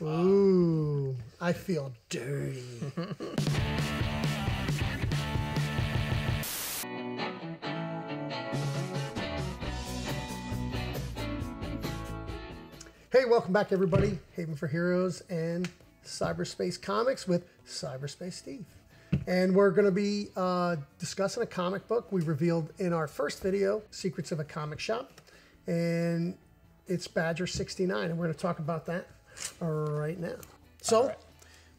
Ooh, I feel dirty. Hey, welcome back, everybody. Haven for Heroes and Cyberspace Comics with Cyberspace Steve. And we're going to be discussing a comic book we revealed in our first video, Secrets of a Comic Shop. And it's Badger 69, and we're going to talk about that right now. So,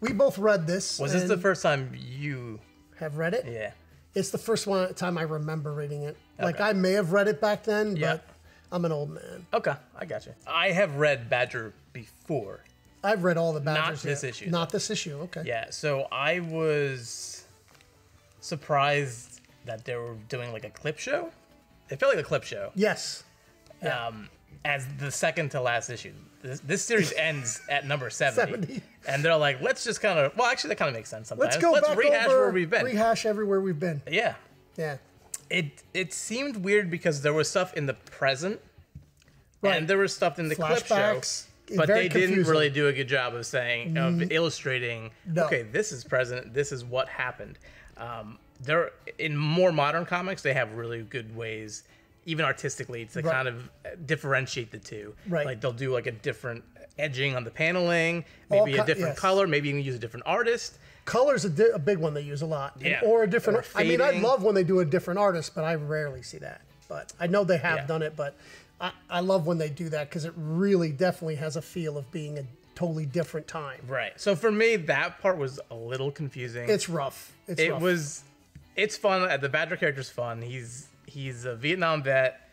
we both read this. Was this the first time you have read it? Yeah. It's the first time I remember reading it. Okay. Like, I may have read it back then, but I'm an old man. Okay, I got you. I have read Badger before. I've read all the Badgers. Not this issue. Not this issue, okay. Yeah, so I was surprised that they were doing like a clip show. It felt like a clip show. Yes. Yeah. As the second to last issue. This series ends at number 70. And they're like, let's just kind of, well, actually, that kind of makes sense sometimes. Let's rehash where we've been. Rehash everywhere we've been. Yeah. Yeah. It seemed weird because there was stuff in the present, right, and there was stuff in the clip show, but they didn't really do a good job of saying, of illustrating, okay, this is present, this is what happened. There, in more modern comics, they have really good ways, even artistically, to kind of differentiate the two. Right. Like they'll do like a different edging on the paneling, maybe a different color, maybe even use a different artist. Color's a big one they use a lot. Yeah. Or a different, I mean, I love when they do a different artist, but I rarely see that. But I know they have done it, but I love when they do that because it really definitely has a feel of being a totally different time. Right. So for me, that part was a little confusing. It's rough. It's fun. The Badger character's fun. He's a Vietnam vet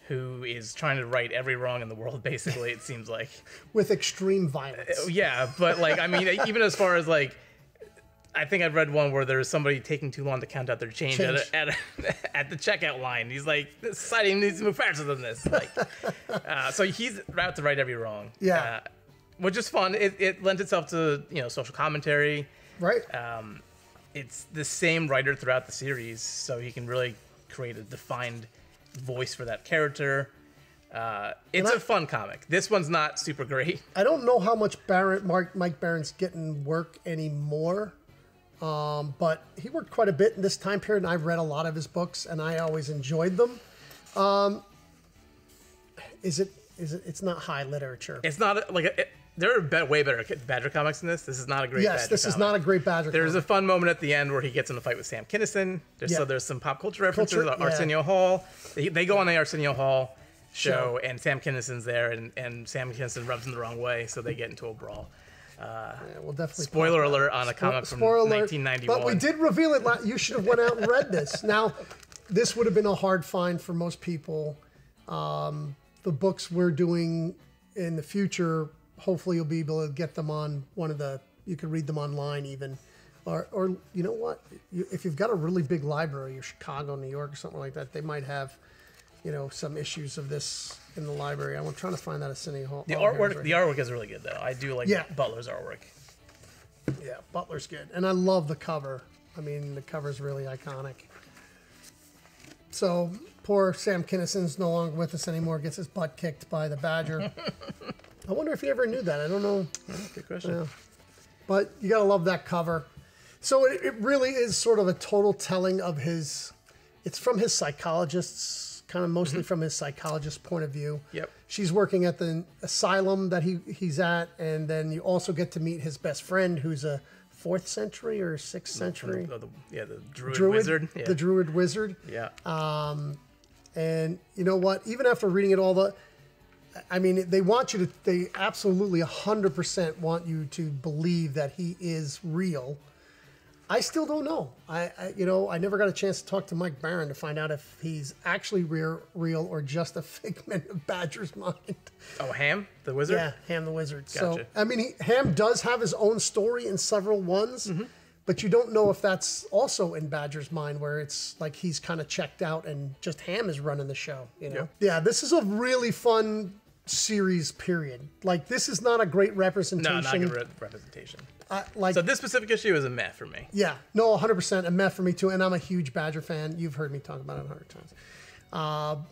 who is trying to right every wrong in the world, basically, it seems like. With extreme violence. Yeah, but like, I mean, even as far as like, I think I've read one where there's somebody taking too long to count out their change. At the checkout line. He's like, this society needs to move faster than this. Like, so he's out to right every wrong. Yeah. Which is fun. It lends itself to, social commentary. Right. It's the same writer throughout the series, so he can really create a defined voice for that character. It's a fun comic. This one's not super great. I don't know how much Mike Barron's getting work anymore. But he worked quite a bit in this time period, and I read a lot of his books, and I always enjoyed them. It's not high literature. It's not there are way better Badger comics than this. This is not a great Badger comic. Yes, this is not a great Badger comic. There's a fun moment at the end where he gets in a fight with Sam Kinison. So there's some pop culture references. Arsenio Hall. They go on the Arsenio Hall show, and Sam Kinison's there, and Sam Kinison rubs him the wrong way, so they get into a brawl. We'll definitely spoiler alert on a comic from 1991. But we did reveal it. You should have went out and read this. Now, this would have been a hard find for most people. The books we're doing in the future, hopefully you'll be able to get them on you can read them online even. Or you know what? If you've got a really big library, or Chicago, New York, or something like that, they might have, some issues of this in the library. I'm trying to find that at City Hall. The artwork is really good, though. I do like Butler's artwork. Yeah, Butler's good. And I love the cover. I mean, the cover's really iconic. So, poor Sam Kinison's no longer with us anymore, gets his butt kicked by the Badger. I wonder if he ever knew that. I don't know. Good question. Yeah. But you gotta love that cover. So it really is sort of a total telling of it's from his psychologist's, kind of mostly from his psychologist's point of view. Yep. She's working at the asylum that he's at, and then you also get to meet his best friend, who's a 4th century or 6th century. The Druid Wizard. Yeah. The Druid Wizard. Yeah. And you know what? Even after reading it all, they absolutely 100% want you to believe that he is real. I still don't know. I never got a chance to talk to Mike Barron to find out if he's actually real or just a figment of Badger's mind. Oh, Ham the Wizard? Yeah, Ham the Wizard. Gotcha. So, Ham does have his own story in several ones, but you don't know if that's also in Badger's mind, where it's like he's kind of checked out and just Ham is running the show, Yeah, this is a really fun series, period. Like, this is not a great representation. No, not a good representation. So this specific issue is a meh for me. Yeah, no, 100% a meh for me too, and I'm a huge Badger fan. You've heard me talk about it 100 times.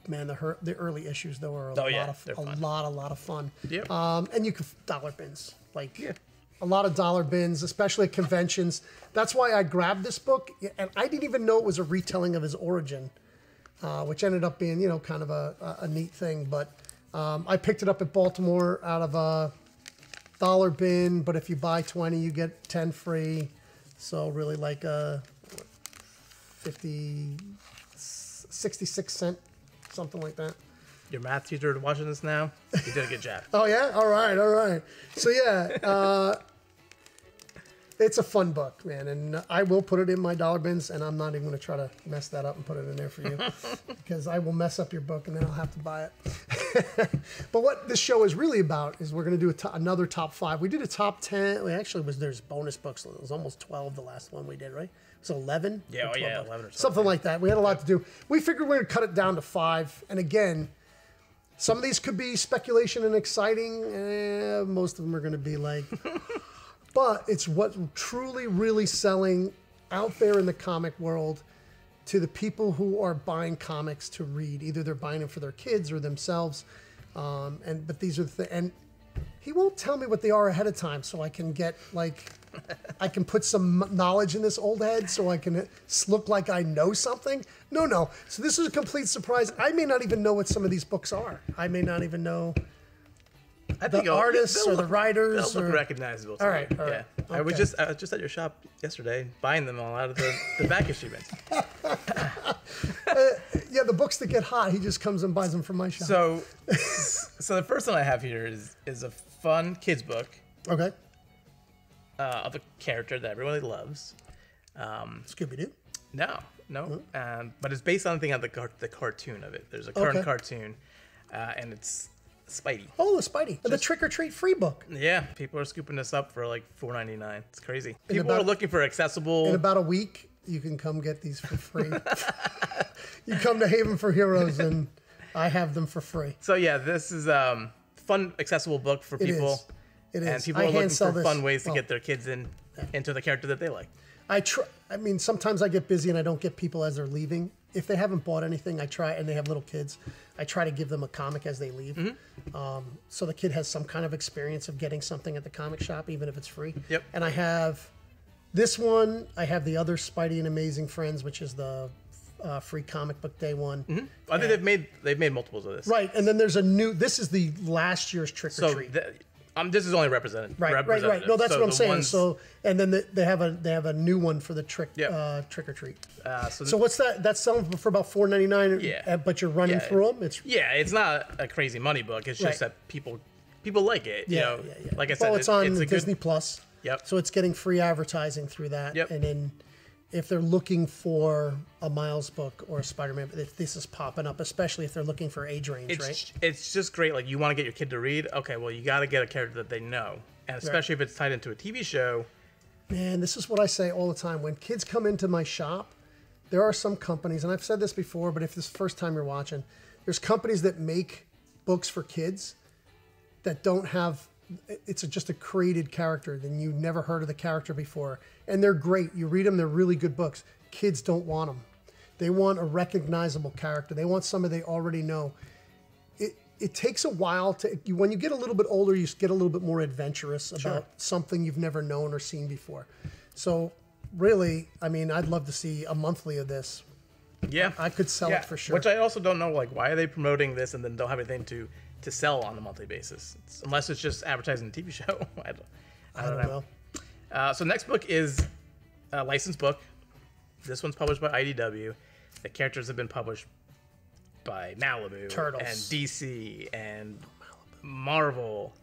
Man, the early issues though are a lot of fun. Yep. And you can dollar bins, like a lot of dollar bins, especially at conventions. That's why I grabbed this book, and I didn't even know it was a retelling of his origin, which ended up being, you know, kind of a neat thing. But I picked it up at Baltimore out of a dollar bin, but if you buy 20, you get 10 free. So really like a 66 cent, something like that. Your math teacher watching this now, you did a good job. Oh yeah? All right. So yeah, it's a fun book, man. And I will put it in my dollar bins, and I'm not even going to try to mess that up and put it in there for you because I will mess up your book and then I'll have to buy it. But what this show is really about is we're going to do another top 5. We did a top 10. There's bonus books. It was almost 12 the last one we did, right? It was 11? Yeah, 11 or something like that. We had a lot to do. We figured we were going to cut it down to 5. And again, some of these could be speculation and exciting. Most of them are going to be like... But it's what truly, really selling out there in the comic world to the people who are buying comics to read. Either they're buying them for their kids or themselves. But these are and he won't tell me what they are ahead of time, so I can get I can put some knowledge in this old head, so I can look like I know something. No. So this is a complete surprise. I may not even know what some of these books are. I may not even know. I think the artists or the writers. They'll look recognizable. All right. Okay. I was just at your shop yesterday buying them all out of the back issue bins. Yeah, the books that get hot, he just comes and buys them from my shop. So the first one I have here is a fun kids book. Okay. Of a character that everybody loves. Scooby-Doo? No. But it's based on the cartoon of it. There's a current cartoon, and it's Spidey. Oh, the Spidey. The Trick or Treat free book. Yeah, people are scooping this up for like $4.99. It's crazy. People are looking for accessible. In about a week, you can come get these for free. You come to Haven for Heroes, and I have them for free. So yeah, this is a fun, accessible book for people. It is. And people are looking for fun ways to get their kids into the character that they like. I mean, sometimes I get busy and I don't get people as they're leaving. If they haven't bought anything, I try, and they have little kids, I try to give them a comic as they leave. Mm-hmm. So the kid has some kind of experience of getting something at the comic shop, even if it's free. Yep. And I have this one. I have the other Spidey and Amazing Friends, which is the free comic book day one. Mm-hmm. I think they've made multiples of this. Right, and then there's a new. This is the last year's Trick or Treat. This is only represented. Right. No, that's what I'm saying. So, and then they have a new one for the Trick or Treat. So what's that? That's selling for about $4.99. Yeah. But you're running through them. It's not a crazy money book. It's just that people like it. Yeah. Like I said, it's on Disney Plus. Yep. So it's getting free advertising through that. Yep. And then if they're looking for a Miles book or a Spider-Man, if this is popping up, especially if they're looking for age range, right? It's just great. Like, you want to get your kid to read? Okay, well, you got to get a character that they know. And especially if it's tied into a TV show. Man, this is what I say all the time. When kids come into my shop, there are some companies, and I've said this before, but if this is the first time you're watching, there's companies that make books for kids that don't have, it's just a created character, then you've never heard of the character before. And they're great. You read them, they're really good books. Kids don't want them. They want a recognizable character. They want somebody they already know. It takes a while when you get a little bit older, you get a little bit more adventurous about something you've never known or seen before. So really, I mean, I'd love to see a monthly of this. Yeah. I could sell it for sure. Which I also don't know, like, why are they promoting this and then don't have anything to sell on a monthly basis? Unless it's just advertising a TV show. I don't know. So next book is a licensed book. This one's published by IDW. The characters have been published by Malibu Turtles and DC and Marvel.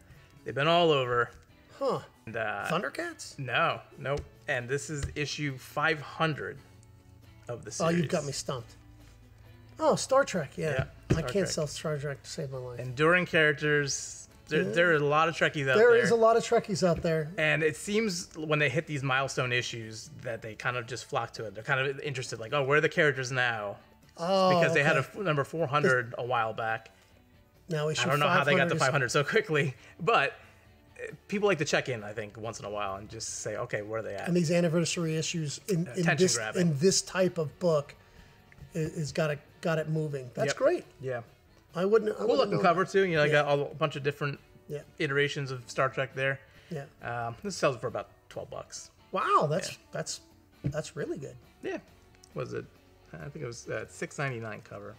They've been all over. Huh. And, Thundercats? No. And this is issue 500 of the series. Oh, you've got me stumped. Oh, Star Trek, yeah. I can't Trek. sell Star Trek to save my life. Enduring characters. There are a lot of Trekkies out there. There is a lot of Trekkies out there. And it seems when they hit these milestone issues that they kind of just flock to it. They're kind of interested, like, oh, where are the characters now? Oh, because they had a number 400 a while back. Now issue I don't know how they got to 500 so quickly, but people like to check in, I think, once in a while and just say, okay, where are they at? And these anniversary issues in this type of book is got to got it moving. That's great. Yeah. I wouldn't. Cool looking cover too. You know, I got a bunch of different iterations of Star Trek there. Yeah. This sells for about $12. Wow, that's really good. Yeah. Was it? I think it was $6.99 cover.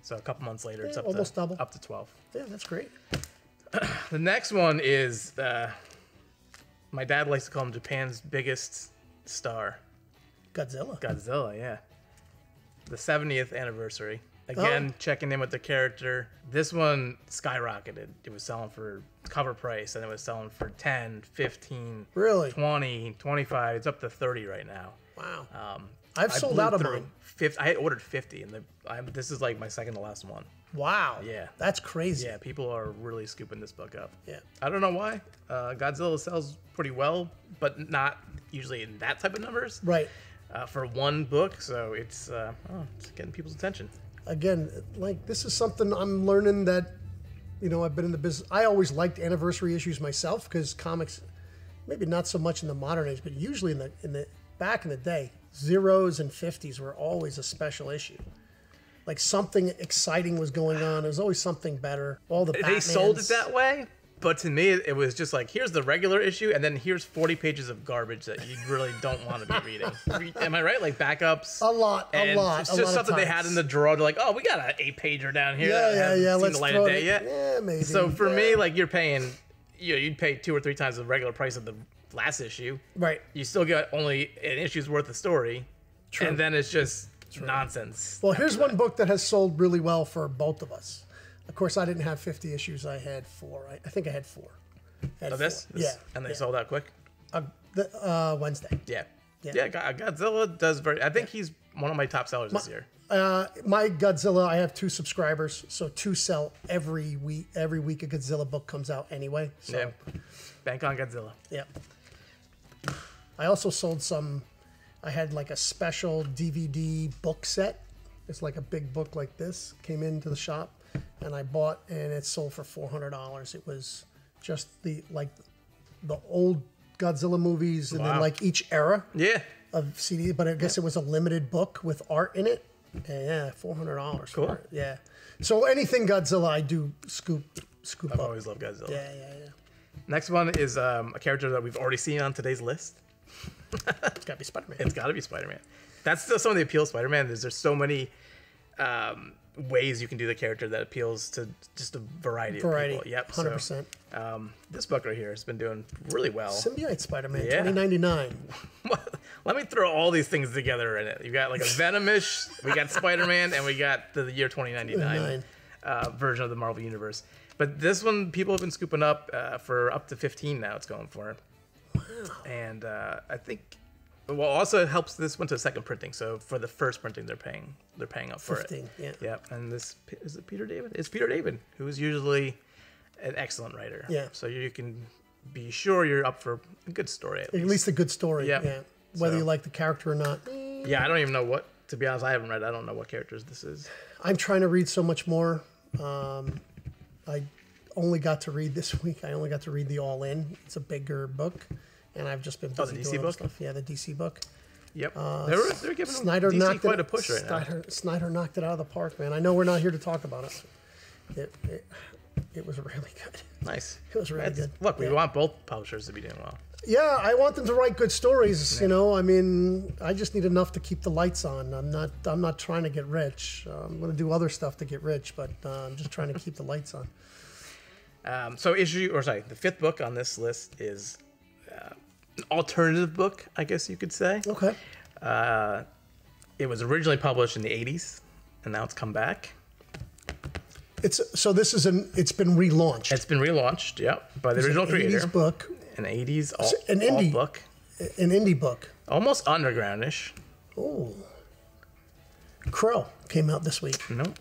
So a couple months later, it's up almost to double. Up to 12. Yeah, that's great. The next one is my dad likes to call him Japan's biggest star. Godzilla. Godzilla, yeah. The 70th anniversary. Again, checking in with the character. This one skyrocketed. It was selling for cover price, and it was selling for 10, 15, really? 20, 25. It's up to 30 right now. Wow. I've sold out of mine. I had ordered 50, and this is like my second to last one. Wow. Yeah. That's crazy. Yeah, people are really scooping this book up. Yeah. I don't know why. Godzilla sells pretty well, but not usually in that type of numbers. Right. For one book, so it's getting people's attention. Again, like this is something I'm learning that, you know, I've been in the business. I always liked anniversary issues myself because comics, maybe not so much in the modern age, but usually in the back in the day, zeros and 50s were always a special issue. Like something exciting was going on. There was always something better. All the They sold it that way, but to me, it was just like, here's the regular issue, and then here's 40 pages of garbage that you really don't want to be reading. Am I right? Like backups? A lot. It's just something they had in the drawer. They're like, oh, we got an 8-pager down here. Yeah. Let's the light of day yet. Yeah, maybe. So for me, like you're paying, you'd pay 2 or 3 times the regular price of the last issue. Right. You still got only an issue's worth of story. True. And then it's just nonsense. Well, here's one book that has sold really well for both of us. Of course, I didn't have 50 issues. I had 4. I think I had 4. This? Yeah. And they sold out quick? Wednesday. Yeah. Godzilla does very... I think he's one of my top sellers this year. My Godzilla, I have 2 subscribers, so 2 sell every week. Every week a Godzilla book comes out anyway. So. Yeah. Bank on Godzilla. Yeah. I also sold some... I had like a special DVD book set. It's like a big book like this. Came into the shop, and I bought, and it sold for $400. It was just the old Godzilla movies, and then like each era of CD. But I guess it was a limited book with art in it. And yeah, $400 cool. for it. Yeah. So anything Godzilla, I do scoop I've up. always loved Godzilla. Yeah. Next one is a character that we've already seen on today's list. It's got to be Spider-Man. It's got to be Spider-Man. That's still some of the appeal of Spider-Man. There's so many ways you can do the character that appeals to just a variety of people. Yep, 100%. So, this book right here has been doing really well. Symbiote Spider-Man, $20.99. Let me throw all these things together in it. You got like a Venomish, we got Spider-Man, and we got the year 2099 version of the Marvel Universe. But this one, people have been scooping up for up to 15 now. It's going for. Wow. And I think, well, also it helps this one to second printing. So for the first printing, they're paying up for 15, it. Yeah. And this is it Peter David? It's Peter David, who is usually an excellent writer. Yeah. So you can be sure you're up for a good story. At least a good story. Yeah. Whether you like the character or not. Yeah, I don't even know what. To be honest, I haven't read. I don't know what characters this is. I'm trying to read so much more. I only got to read this week. I only got to read the All In. It's a bigger book, and I've just been busy the DC doing book? Stuff. Yeah, the DC book. Yep. They're giving Snyder DC quite a push right now. Snyder knocked it out of the park, man. I know we're not here to talk about it. It was really good. Nice. It was really good. Look, we want both publishers to be doing well. Yeah, I want them to write good stories. You know, I mean, I just need enough to keep the lights on. I'm not trying to get rich. I'm going to do other stuff to get rich, but I'm just trying to keep the lights on. The fifth book on this list is an alternative book, I guess you could say. Okay. It was originally published in the 80s, and now it's come back. It's been relaunched. It's been relaunched, yep, by the original creator. 80s book. An 80s indie book. An indie book. Almost undergroundish. Oh. Crow came out this week. No.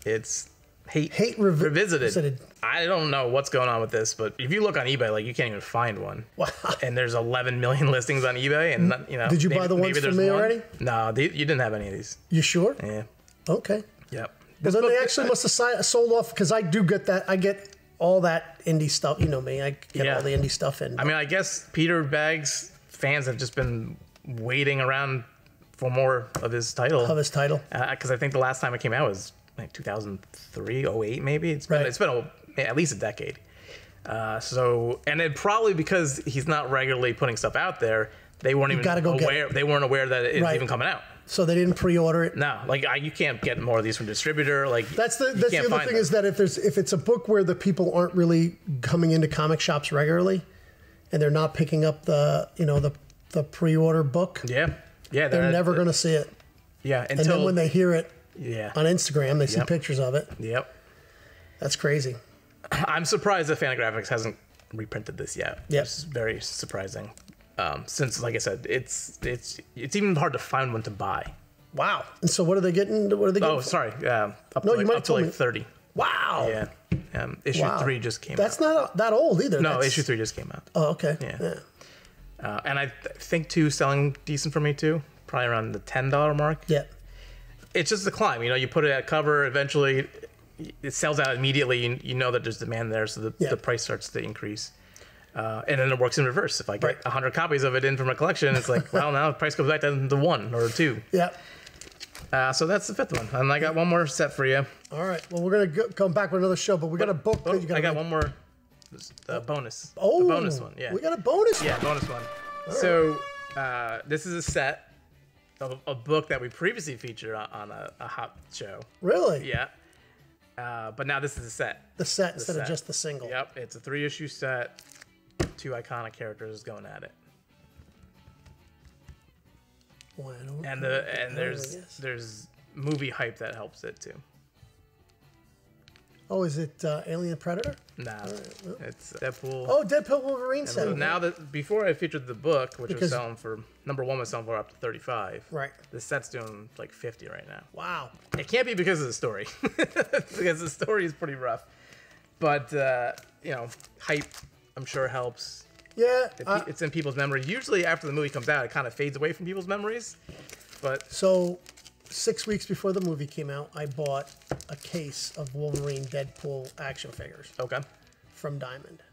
It's Hate Revisited. I don't know what's going on with this, but if you look on eBay, like you can't even find one. Wow. And there's 11 million listings on eBay, and Did you buy the ones for me already? No, you didn't have any of these. You sure? Yeah. Okay. Yep. Well, then they actually must have sold off, because I do get that. I get all that indie stuff. You know me. I get all the indie stuff in. I mean, I guess Peter Baggs fans have just been waiting around for more of his title. Because I think the last time it came out was like 2003, 08 maybe. It's been at least a decade. And it probably because he's not regularly putting stuff out there, they weren't even aware. They weren't aware that it's even coming out. So they didn't pre-order it. No, like you can't get more of these from distributor. Like that's the other thing is that if it's a book where the people aren't really coming into comic shops regularly, and they're not picking up the pre-order book. Yeah, they're never going to see it. Yeah, and then when they hear it, on Instagram, they see pictures of it. Yep, that's crazy. I'm surprised that Fantagraphics hasn't reprinted this yet. Yep. It's very surprising. Since, like I said, it's even hard to find one to buy. Wow. And so what are they getting? Oh, sorry. Up to like 30. Wow. Yeah. Issue 3 just came out. That's not that old either. No, issue 3 just came out. Oh, okay. Yeah. And I think 2 selling decent for me too. Probably around the $10 mark. Yeah. It's just a climb. You put it at cover, eventually it sells out immediately. You know that there's demand there, so the price starts to increase. And then it works in reverse. If I get 100 copies of it in from a collection, it's like, well, now the price goes back down to 1 or 2. Yeah. So that's the 5th one. And I got one more set for you. All right. Well, we're going to come back with another show, but we got a book that you got. I got one more bonus. Oh. A bonus one, yeah. We got a bonus one. Yeah, bonus one. All so this is a set of a book that we previously featured on a Hop show. Really? Yeah. But now this is a set. The set instead of just the single. Yep. It's a 3-issue set. 2 iconic characters going at it. Well, there's movie hype that helps it too. Oh, is it Alien Predator? Nah, it's Deadpool. Oh, Deadpool Wolverine set. So now that before I featured the book, which was selling for #1 was selling for up to 35. Right. The set's doing like 50 right now. Wow. It can't be because of the story, because the story is pretty rough. But hype, I'm sure helps. Yeah, it's in people's memory. Usually after the movie comes out, it kind of fades away from people's memories. But so 6 weeks before the movie came out, I bought a case of Wolverine Deadpool action figures. Okay. From Diamond.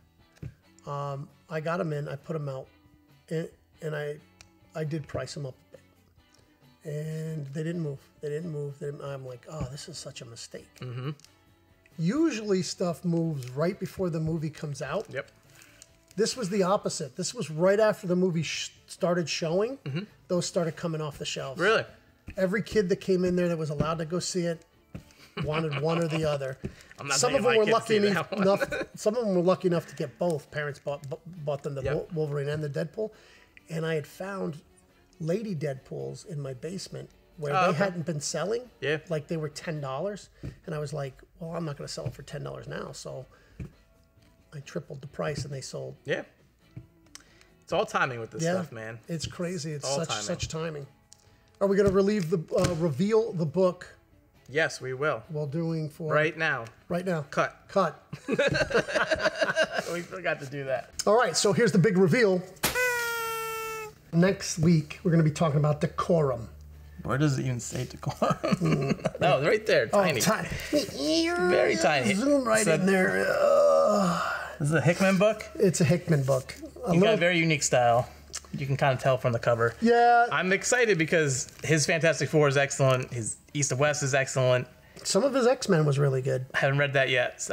I got them in, I put them out, and I did price them up a bit. And they didn't move. I'm like, oh, this is such a mistake. Mm-hmm. Usually stuff moves right before the movie comes out. Yep. This was the opposite. This was right after the movie started showing. Mm-hmm. Those started coming off the shelves. Really? Every kid that came in there that was allowed to go see it wanted one or the other. Some of them were lucky enough. Some of them were lucky enough to get both. Parents bought them the Wolverine and the Deadpool, and I had found Lady Deadpools in my basement where they hadn't been selling. Yeah. Like they were $10, and I was like, well, I'm not going to sell it for $10 now, so I tripled the price and they sold. Yeah. It's all timing with this stuff, man. It's crazy. It's such timing. Are we going to reveal the book? Yes, we will. While doing for right now. Right now. Cut. We forgot to do that. All right, so here's the big reveal. Next week, we're going to be talking about decorum. Where does it even say decorum? Oh, right there, tiny. Very tiny. Zoom in there. This is a Hickman book? It's a Hickman book. He's got a very unique style. You can kind of tell from the cover. Yeah. I'm excited because his Fantastic Four is excellent. His East of West is excellent. Some of his X-Men was really good. I haven't read that yet.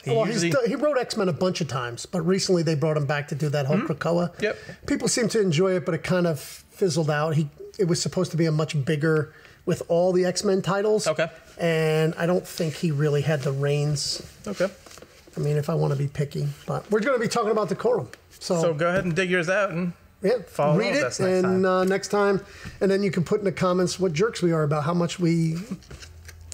He wrote X-Men a bunch of times, but recently they brought him back to do that whole Krakoa. Yep. People seem to enjoy it, but it kind of fizzled out. It was supposed to be a much bigger with all the X-Men titles. Okay. And I don't think he really had the reins. Okay. I mean, if I want to be picky, but we're going to be talking about decorum. So go ahead and dig yours out and read it next time. And then you can put in the comments what jerks we are about how much we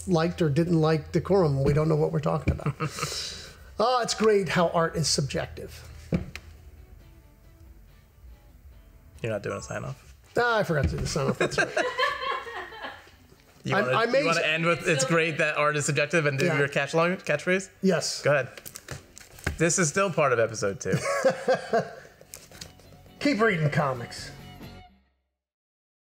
liked or didn't like decorum. We don't know what we're talking about. It's great how art is subjective. You're not doing a sign-off? I forgot to do the sign-off. That's right. You want to end with it's great that art is subjective and do your catchphrase? Yes. Go ahead. This is still part of episode 2. Keep reading comics.